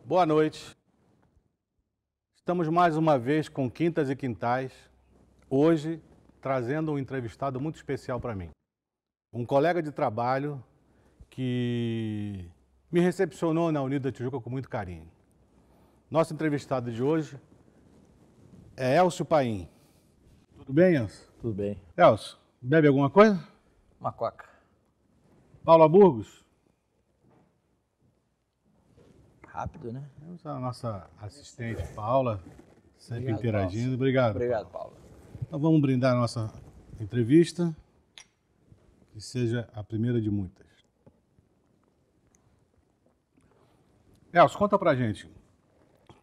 Boa noite. Estamos mais uma vez com Quintas e Quintais, hoje trazendo um entrevistado muito especial para mim. Um colega de trabalho que me recepcionou na Unida Tijuca com muito carinho. Nosso entrevistado de hoje é Elcio Paim. Tudo bem, Elcio? Tudo bem. Elcio, bebe alguma coisa? Uma coca. Paula Burgos? Rápido, né? Temos a nossa assistente Paula, sempre Obrigado, interagindo. Paulo. Obrigado. Obrigado, Paulo. Então vamos brindar a nossa entrevista, que seja a primeira de muitas. Elcio, conta pra gente,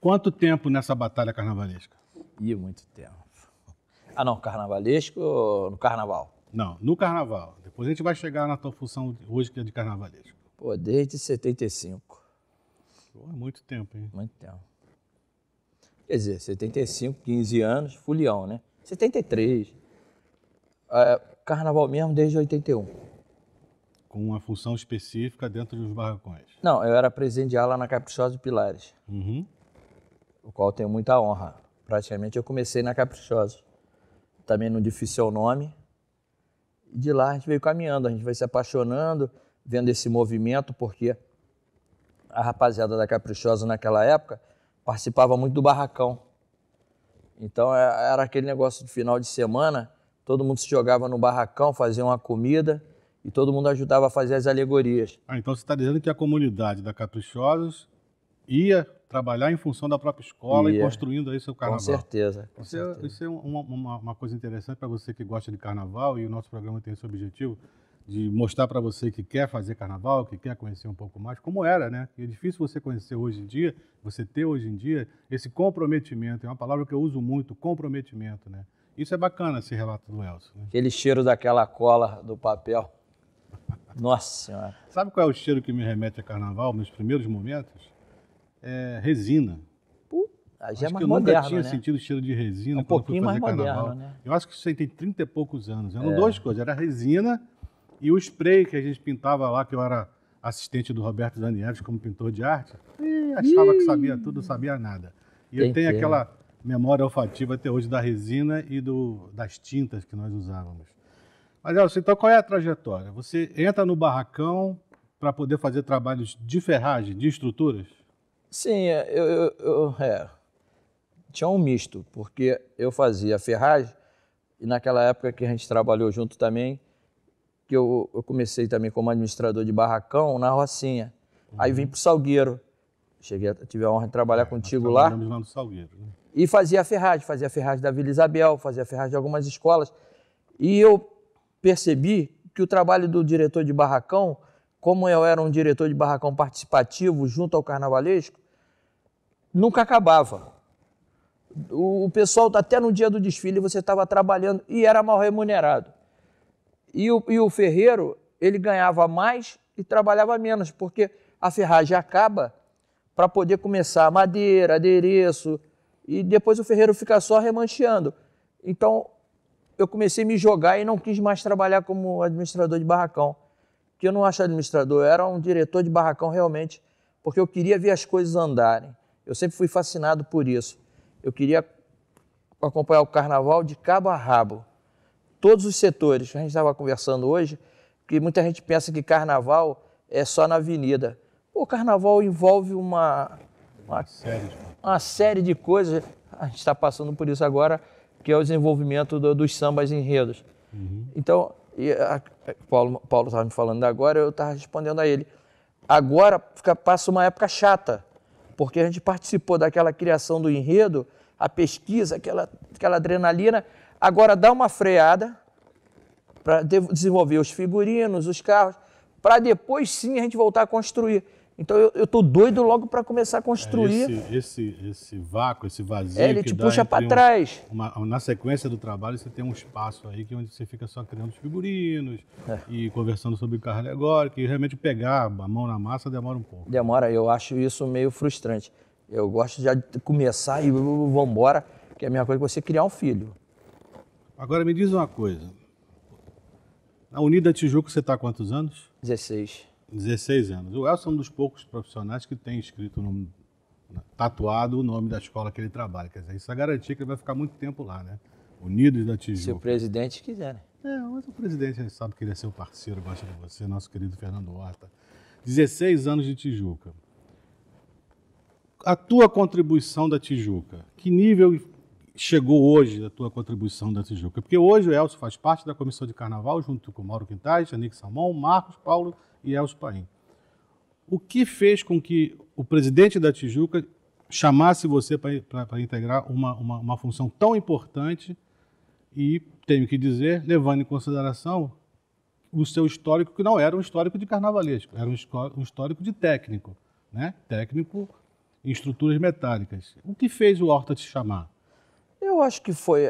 quanto tempo nessa batalha carnavalesca? Ih, muito tempo. Ah, não, carnavalesco no carnaval? Não, no carnaval. Depois a gente vai chegar na tua função hoje, que é de carnavalesco. Pô, desde 75. Pô, é muito tempo, hein? Muito tempo. Quer dizer, 75, 15 anos, fulião, né? 73. Carnaval mesmo desde 81. Com uma função específica dentro dos barracões. Não, eu era presidiário lá na Caprichosa de Pilares, o qual eu tenho muita honra. Praticamente eu comecei na Caprichosa. Também no difícil nome. E de lá a gente veio caminhando, a gente vai se apaixonando, vendo esse movimento, porque a rapaziada da Caprichosa naquela época participava muito do barracão. Então era aquele negócio de final de semana, todo mundo se jogava no barracão, fazia uma comida e todo mundo ajudava a fazer as alegorias. Ah, então você está dizendo que a comunidade da Caprichosos ia trabalhar em função da própria escola e construindo aí seu carnaval. Com certeza. Isso é uma coisa interessante para você que gosta de carnaval, e o nosso programa tem esse objetivo de mostrar para você que quer fazer carnaval, que quer conhecer um pouco mais, como era, né? É difícil você conhecer hoje em dia, você ter hoje em dia esse comprometimento, é uma palavra que eu uso muito, comprometimento, né? Isso é bacana, esse relato do Elcio. Né? Aquele cheiro daquela cola do papel. Nossa Senhora. Sabe qual é o cheiro que me remete a carnaval, nos primeiros momentos? É resina. Já é mais eu moderno, nunca tinha né? sentido cheiro de resina Um quando fui pouquinho fazer mais carnaval. moderno, né? Eu acho que isso aí tem 30 e poucos anos. Eram duas coisas, era a resina e o spray que a gente pintava lá, que eu era assistente do Roberto Danielis como pintor de arte. E achava que sabia tudo, não sabia nada. E eu tenho aquela memória olfativa até hoje da resina e das tintas que nós usávamos. Mas, Elcio, então qual é a trajetória? Você entra no barracão para poder fazer trabalhos de ferragem, de estruturas? Sim, tinha um misto, porque eu fazia ferragem e naquela época que a gente trabalhou junto também, que eu comecei também como administrador de barracão na Rocinha. Aí vim para o Salgueiro, tive a honra de trabalhar contigo lá. Trabalhamos lá no Salgueiro. Né? E fazia a ferragem da Vila Isabel, fazia a ferragem de algumas escolas. E eu percebi que o trabalho do diretor de barracão, como eu era um diretor de barracão participativo junto ao carnavalesco, nunca acabava. O pessoal, até no dia do desfile, você estava trabalhando e era mal remunerado. E o ferreiro, ele ganhava mais e trabalhava menos, porque a ferragem acaba para poder começar a madeira, adereço, e depois o ferreiro fica só remancheando. Então, eu comecei a me jogar e não quis mais trabalhar como administrador de barracão. Que eu não acho administrador, eu era um diretor de barracão realmente, porque eu queria ver as coisas andarem. Eu sempre fui fascinado por isso. Eu queria acompanhar o carnaval de cabo a rabo. Todos os setores. A gente estava conversando hoje, que muita gente pensa que carnaval é só na avenida. O carnaval envolve uma série de coisas. A gente está passando por isso agora, que é o desenvolvimento dos sambas enredos. Então, Paulo estava me falando agora, eu estava respondendo a ele. Agora passa uma época chata, porque a gente participou daquela criação do enredo, a pesquisa, aquela adrenalina. Agora dá uma freada para desenvolver os figurinos, os carros, para depois sim a gente voltar a construir. Então eu estou doido logo para começar a construir. Esse vácuo, esse vazio ele te puxa para trás. Na sequência do trabalho você tem um espaço aí onde você fica só criando os figurinos e conversando sobre o carro alegórico, e realmente pegar a mão na massa demora um pouco. Demora, eu acho isso meio frustrante. Eu gosto já de começar e vamos embora, que é a mesma coisa que você criar um filho. Agora me diz uma coisa. Na Unida Tijuca você está há quantos anos? 16. 16 anos. O Elcio é um dos poucos profissionais que tem escrito tatuado o nome da escola que ele trabalha. Quer dizer, isso é garantia que ele vai ficar muito tempo lá, né? Unidos da Tijuca. Se o presidente quiser, né? Mas o presidente sabe que ele é seu parceiro, gosta de você, nosso querido Fernando Horta. 16 anos de Tijuca. A tua contribuição da Tijuca, que nível chegou hoje a tua contribuição da Tijuca? Porque hoje o Elcio faz parte da comissão de carnaval, junto com Mauro Quintais, Anique Salmão, Marcos, Paulo e Elcio Paim. O que fez com que o presidente da Tijuca chamasse você para integrar uma função tão importante e, tenho que dizer, levando em consideração o seu histórico, que não era um histórico de carnavalesco, era um histórico de técnico, né? Técnico em estruturas metálicas. O que fez o Horta te chamar? Eu acho que foi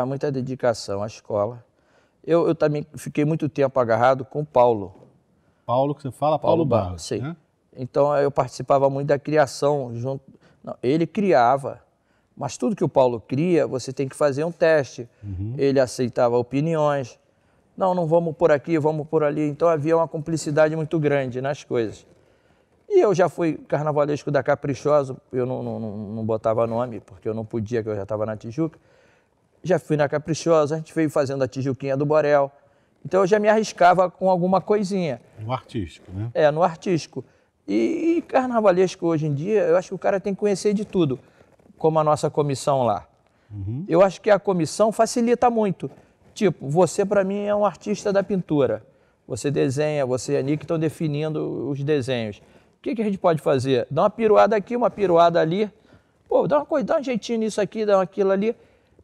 muita dedicação à escola. Eu também fiquei muito tempo agarrado com o Paulo. Paulo, que você fala? Paulo Barros. Sim. Né? Então eu participava muito da criação. Não, ele criava, mas tudo que o Paulo cria, você tem que fazer um teste. Ele aceitava opiniões. Não vamos por aqui, vamos por ali. Então havia uma cumplicidade muito grande nas coisas. E eu já fui carnavalesco da Caprichosa, eu não botava nome, porque eu não podia, que eu já estava na Tijuca. Já fui na Caprichosa, a gente veio fazendo a Tijuquinha do Borel. Então eu já me arriscava com alguma coisinha. No artístico, né? No artístico. E carnavalesco hoje em dia, eu acho que o cara tem que conhecer de tudo, como a nossa comissão lá. Eu acho que a comissão facilita muito. Tipo, você para mim é um artista da pintura. Você desenha, você e a Nick estão definindo os desenhos. O que a gente pode fazer? Dá uma piruada aqui, uma piruada ali. Pô, dá um jeitinho nisso aqui, dá aquilo ali.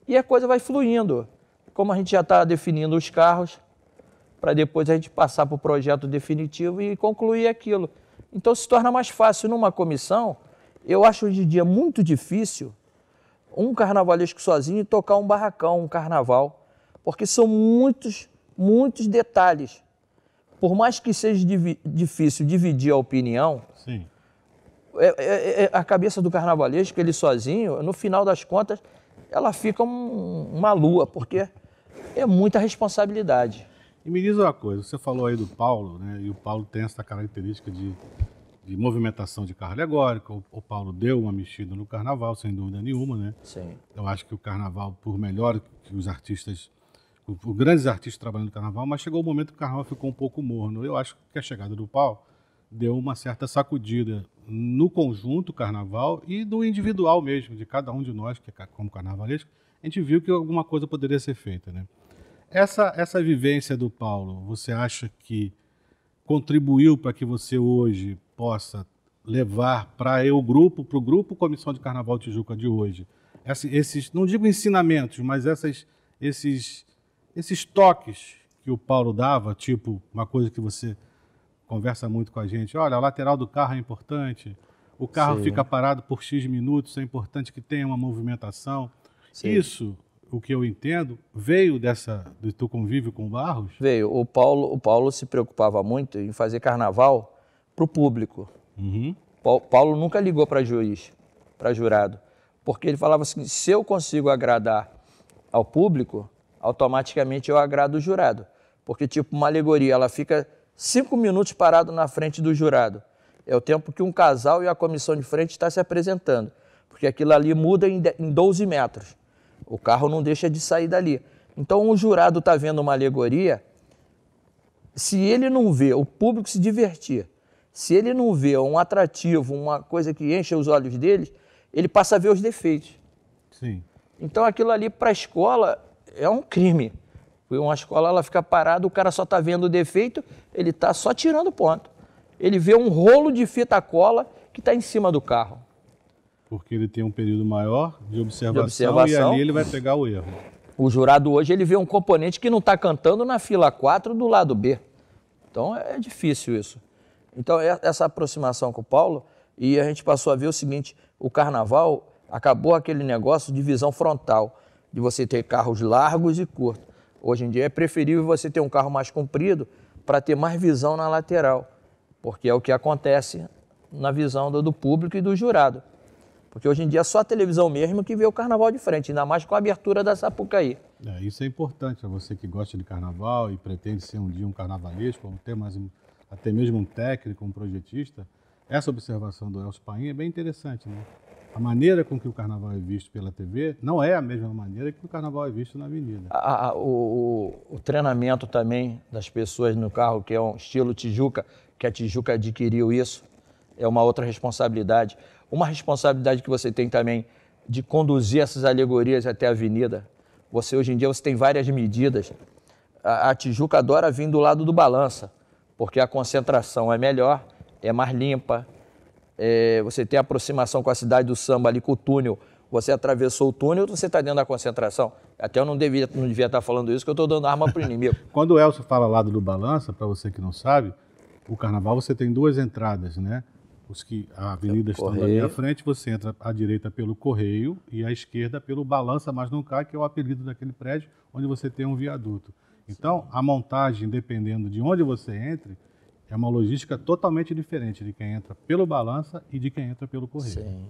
E a coisa vai fluindo. Como a gente já está definindo os carros, para depois a gente passar para o projeto definitivo e concluir aquilo. Então se torna mais fácil numa comissão. Eu acho hoje em dia muito difícil um carnavalesco sozinho tocar um barracão, um carnaval, porque são muitos detalhes. Por mais que seja difícil dividir a opinião, Sim. A cabeça do carnavalesco, ele sozinho, no final das contas, ela fica uma lua, porque é muita responsabilidade. E me diz uma coisa, você falou aí do Paulo, né? E o Paulo tem essa característica de movimentação de carro alegórico. O Paulo deu uma mexida no carnaval, sem dúvida nenhuma, né? Sim. Eu acho que o carnaval, por melhor que os artistas, os grandes artistas trabalhando no carnaval, mas chegou o momento que o carnaval ficou um pouco morno. Eu acho que a chegada do Paulo deu uma certa sacudida no conjunto carnaval e no individual mesmo, de cada um de nós, que é como carnavalesco, a gente viu que alguma coisa poderia ser feita, né? Essa vivência do Paulo, você acha que contribuiu para que você hoje possa levar para o grupo Comissão de Carnaval Tijuca de hoje, esses, não digo ensinamentos, mas esses toques que o Paulo dava, tipo uma coisa que você conversa muito com a gente, olha, a lateral do carro é importante, o carro fica parado por X minutos, é importante que tenha uma movimentação. Sim. Isso, o que eu entendo, veio do teu convívio com o Barros? Veio. O Paulo se preocupava muito em fazer carnaval para o público. Paulo nunca ligou para juiz, para jurado, porque ele falava assim, se eu consigo agradar ao público, automaticamente eu agrado o jurado. Porque, tipo, uma alegoria, ela fica 5 minutos parado na frente do jurado. É o tempo que um casal e a comissão de frente está se apresentando. Porque aquilo ali muda em 12 metros. O carro não deixa de sair dali. Então, o jurado está vendo uma alegoria, se ele não vê o público se divertir, se ele não vê um atrativo, uma coisa que enche os olhos deles, ele passa a ver os defeitos. Sim. Então, aquilo ali para a escola é um crime. Uma escola, ela fica parada, o cara só está vendo o defeito, ele está só tirando ponto. Ele vê um rolo de fita cola que está em cima do carro. Porque ele tem um período maior de observação e ali ele vai pegar o erro. O jurado hoje, ele vê um componente que não está cantando na fila 4 do lado B. Então, é difícil isso. Então, essa aproximação com o Paulo, e a gente passou a ver o seguinte, o carnaval acabou aquele negócio de visão frontal, de você ter carros largos e curtos. Hoje em dia é preferível você ter um carro mais comprido para ter mais visão na lateral, porque é o que acontece na visão do público e do jurado. Porque hoje em dia é só a televisão mesmo que vê o carnaval de frente, ainda mais com a abertura da Sapucaí. Isso é importante para você que gosta de carnaval e pretende ser um dia um carnavalesco, ou ter até mesmo um técnico, um projetista. essa observação do Elcio Paim é bem interessante, né? A maneira com que o carnaval é visto pela TV não é a mesma maneira que o carnaval é visto na avenida. O treinamento também das pessoas no carro, que é um estilo Tijuca, que a Tijuca adquiriu isso, é uma outra responsabilidade. Uma responsabilidade que você tem também de conduzir essas alegorias até a avenida. Hoje em dia, você tem várias medidas. A Tijuca adora vir do lado do balança, porque a concentração é melhor, é mais limpa. Você tem aproximação com a cidade do samba ali, com o túnel. Você atravessou o túnel, você está dentro da concentração. Até eu não devia estar falando isso, que eu estou dando arma para o inimigo. Quando o Elcio fala lado do balança, para você que não sabe, o carnaval você tem duas entradas, né? A avenida estão ali à frente, você entra à direita pelo Correio e à esquerda pelo Balança, mas não cai, que é o apelido daquele prédio, onde você tem um viaduto. Então, a montagem, dependendo de onde você entre, é uma logística totalmente diferente de quem entra pelo Balança e de quem entra pelo Correio. Sim.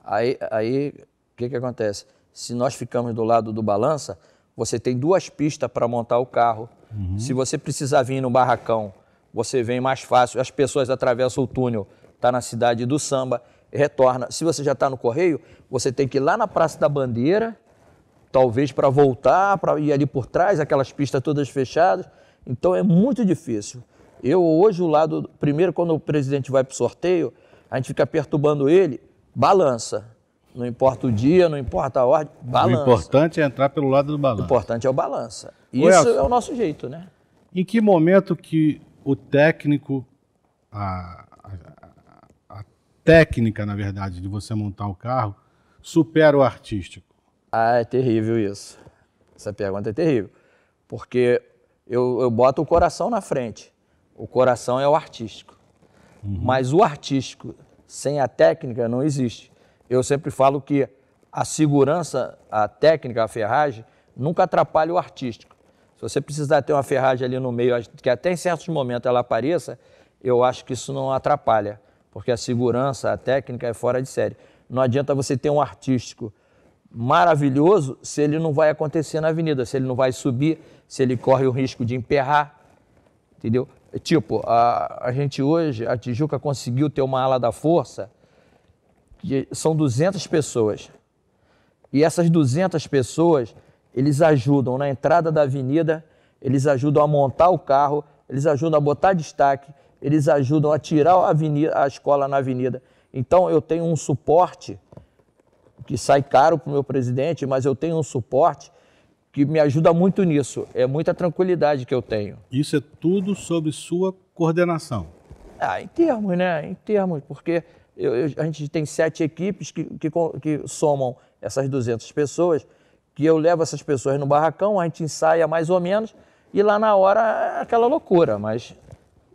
Aí o que acontece? Se nós ficamos do lado do Balança, você tem duas pistas para montar o carro. Uhum. Se você precisar vir no barracão, você vem mais fácil, as pessoas atravessam o túnel, está na cidade do samba, retorna. Se você já está no Correio, você tem que ir lá na Praça da Bandeira, talvez para voltar, para ir ali por trás, aquelas pistas todas fechadas. Então é muito difícil. Hoje, primeiro, quando o presidente vai para o sorteio, a gente fica perturbando ele, balança. Não importa o dia, não importa a ordem, balança. O importante é entrar pelo lado do balança. O importante é o balança. Isso é o nosso jeito, né? Em que momento que o técnico, a técnica, na verdade, de você montar o carro, supera o artístico? É terrível isso. Essa pergunta é terrível. Porque eu boto o coração na frente. O coração é o artístico. Uhum. Mas o artístico, sem a técnica, não existe. Eu sempre falo que a segurança, a técnica, a ferragem, nunca atrapalha o artístico. Se você precisar ter uma ferragem ali no meio, que até em certos momentos ela apareça, eu acho que isso não atrapalha. Porque a segurança, a técnica é fora de série. Não adianta você ter um artístico maravilhoso se ele não vai acontecer na avenida, se ele não vai subir, se ele corre o risco de emperrar, entendeu? Tipo, a gente hoje, a Tijuca conseguiu ter uma ala da força, que são 200 pessoas. E essas 200 pessoas, eles ajudam na entrada da avenida, eles ajudam a montar o carro, eles ajudam a botar destaque, eles ajudam a tirar a escola na avenida. Então, eu tenho um suporte que sai caro para o meu presidente, mas eu tenho um suporte que me ajuda muito nisso. É muita tranquilidade que eu tenho. Isso é tudo sobre sua coordenação? Em termos, né? Em termos, porque a gente tem 7 equipes que somam essas 200 pessoas, que eu levo essas pessoas no barracão, a gente ensaia mais ou menos, e lá na hora é aquela loucura, mas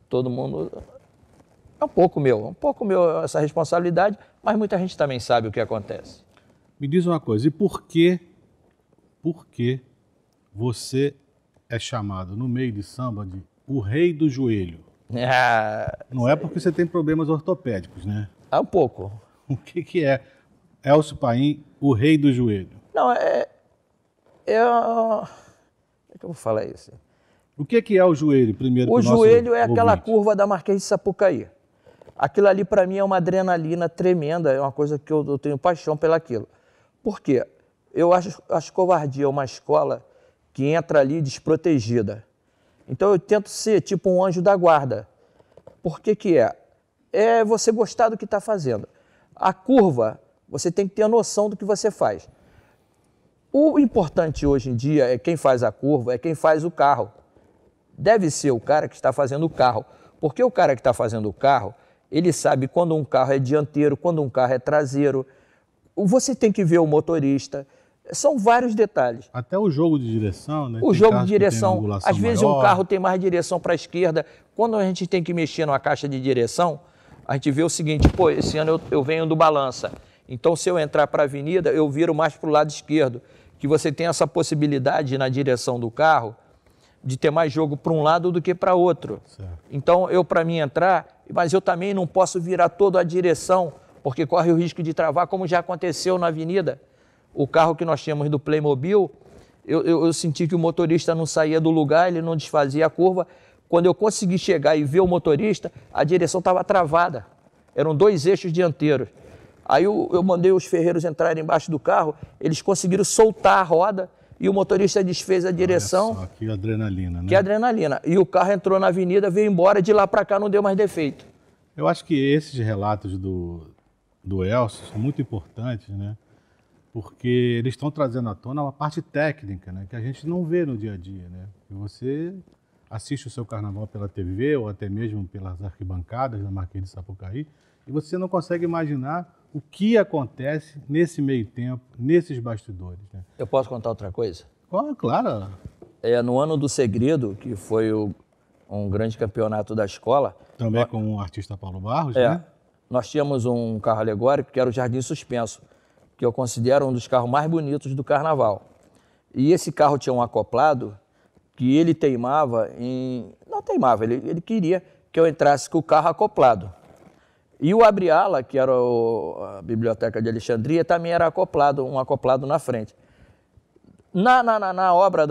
todo mundo... É um pouco meu essa responsabilidade, mas muita gente também sabe o que acontece. Me diz uma coisa, e por que você é chamado no meio de samba de o rei do joelho? Não é porque você tem problemas ortopédicos, né? É um pouco. O que é Elcio Paim, o rei do joelho? Não, como é que eu vou falar isso? O que é o joelho, primeiro? O joelho é aquela curva da Marquês de Sapucaí. Aquilo ali, para mim, é uma adrenalina tremenda, é uma coisa que eu tenho paixão pelaquilo. Por quê? Eu acho covardia uma escola que entra ali desprotegida. Então, eu tento ser tipo um anjo da guarda. Por que é? É você gostar do que está fazendo. A curva, você tem que ter a noção do que você faz. O importante hoje em dia é quem faz a curva, é quem faz o carro. Deve ser o cara que está fazendo o carro. Porque o cara que está fazendo o carro, ele sabe quando um carro é dianteiro, quando um carro é traseiro. Você tem que ver o motorista. São vários detalhes. Até o jogo de direção, né? O jogo de direção, às vezes um carro tem mais direção para a esquerda. Quando a gente tem que mexer numa caixa de direção, a gente vê o seguinte, pô, esse ano eu venho do balança. Então, se eu entrar para a avenida, eu viro mais para o lado esquerdo. Que você tem essa possibilidade na direção do carro de ter mais jogo para um lado do que para outro. Certo. Então, para mim entrar, mas eu também não posso virar toda a direção, porque corre o risco de travar, como já aconteceu na avenida. O carro que nós tínhamos do Playmobil, eu senti que o motorista não saía do lugar, ele não desfazia a curva. Quando eu consegui chegar e ver o motorista, a direção estava travada. eram 2 eixos dianteiros. Aí eu mandei os ferreiros entrarem embaixo do carro, eles conseguiram soltar a roda e o motorista desfez a direção. Olha só, que adrenalina, né? Que adrenalina. E o carro entrou na avenida, veio embora, de lá para cá não deu mais defeito. Eu acho que esses relatos do Elcio são muito importantes, né? Porque eles estão trazendo à tona uma parte técnica, né? Que a gente não vê no dia a dia, né? E você assiste o seu carnaval pela TV ou até mesmo pelas arquibancadas da Marquês de Sapucaí e você não consegue imaginar o que acontece nesse meio tempo, nesses bastidores, né? Eu posso contar outra coisa? Claro. No ano do Segredo, que foi um grande campeonato da escola... Também com o artista Paulo Barros, né? Nós tínhamos um carro alegórico que era o Jardim Suspenso, que eu considero um dos carros mais bonitos do carnaval. E esse carro tinha um acoplado que ele teimava em... Não teimava, ele queria que eu entrasse com o carro acoplado. E o Abre-ala, que era a Biblioteca de Alexandria, também era acoplado, um acoplado na frente. Na obra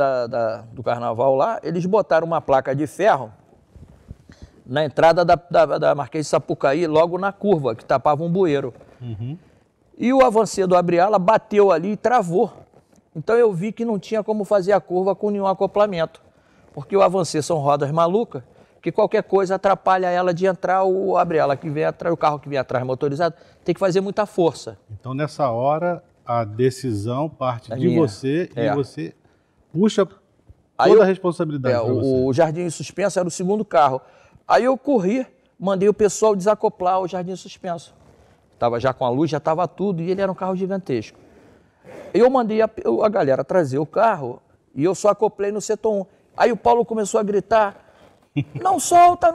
do carnaval lá, eles botaram uma placa de ferro na entrada da Marquês de Sapucaí, logo na curva, que tapava um bueiro. Uhum. E o avancê do Abre-ala bateu ali e travou. Então eu vi que não tinha como fazer a curva com nenhum acoplamento, porque o avancê são rodas malucas, que qualquer coisa atrapalha ela de entrar, o Abre-ala que vem atrás, o carro que vem atrás motorizado, tem que fazer muita força. Então nessa hora a decisão parte de você e você puxa toda a responsabilidade para você. O Jardim Suspenso era o segundo carro. Aí eu corri, mandei o pessoal desacoplar o Jardim Suspenso. Estava já com a luz, já estava tudo, e ele era um carro gigantesco. Eu mandei a galera trazer o carro e eu só acoplei no setor 1. Aí o Paulo começou a gritar, não solta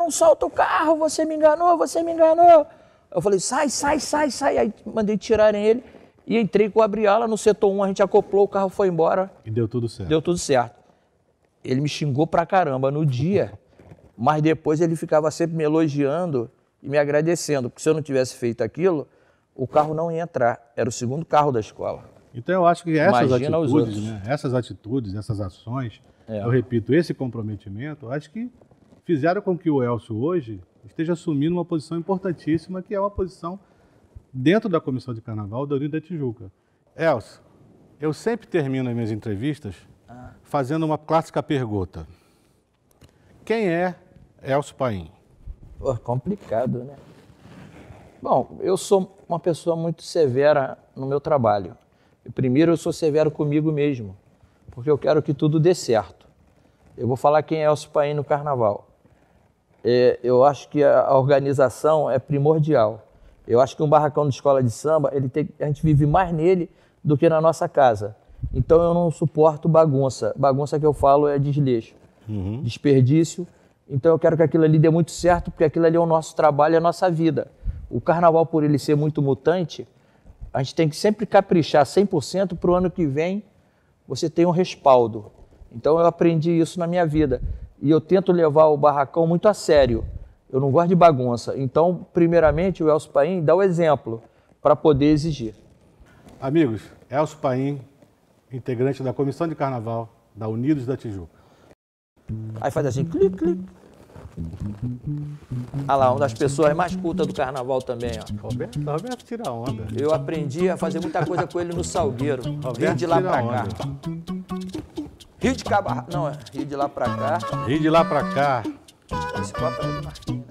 o carro, você me enganou, você me enganou. Eu falei, sai. Aí mandei tirarem ele e entrei com o Abre-ala no setor 1, a gente acoplou, o carro foi embora. E deu tudo certo. Deu tudo certo. Ele me xingou pra caramba no dia, mas depois ele ficava sempre me elogiando e me agradecendo, porque se eu não tivesse feito aquilo, o carro não ia entrar. Era o segundo carro da escola. Então eu acho que essas Imagina atitudes, né, essas ações, eu repito, esse comprometimento, acho que fizeram com que o Elcio hoje esteja assumindo uma posição importantíssima, que é uma posição dentro da Comissão de Carnaval da União da Tijuca. Elcio, eu sempre termino as minhas entrevistas fazendo uma clássica pergunta. Quem é Elcio Paim? Pô, complicado, né? Bom, eu sou uma pessoa muito severa no meu trabalho. Primeiro, eu sou severo comigo mesmo, porque eu quero que tudo dê certo. Eu vou falar quem é Elcio Paim no carnaval. Eu acho que a organização é primordial. Eu acho que um barracão de escola de samba, a gente vive mais nele do que na nossa casa. Então eu não suporto bagunça. Bagunça que eu falo é desleixo, desperdício. Então eu quero que aquilo ali dê muito certo, porque aquilo ali é o nosso trabalho, é a nossa vida. O carnaval, por ele ser muito mutante, a gente tem que sempre caprichar 100% para o ano que vem você ter um respaldo. Então eu aprendi isso na minha vida. E eu tento levar o barracão muito a sério. Eu não gosto de bagunça. Então, primeiramente, o Elcio Paim dá o exemplo para poder exigir. Amigos, Elcio Paim, integrante da Comissão de Carnaval da Unidos da Tijuca. Aí faz assim, clique, clique. Ah lá, uma das pessoas mais cultas do carnaval também, ó. Roberto tira onda. Eu aprendi a fazer muita coisa com ele no Salgueiro. Rio de lá pra cá. Rio de Cabarra. Não, é Rio de lá pra cá. Rio de lá pra cá. Esse copo é do Marquinhos.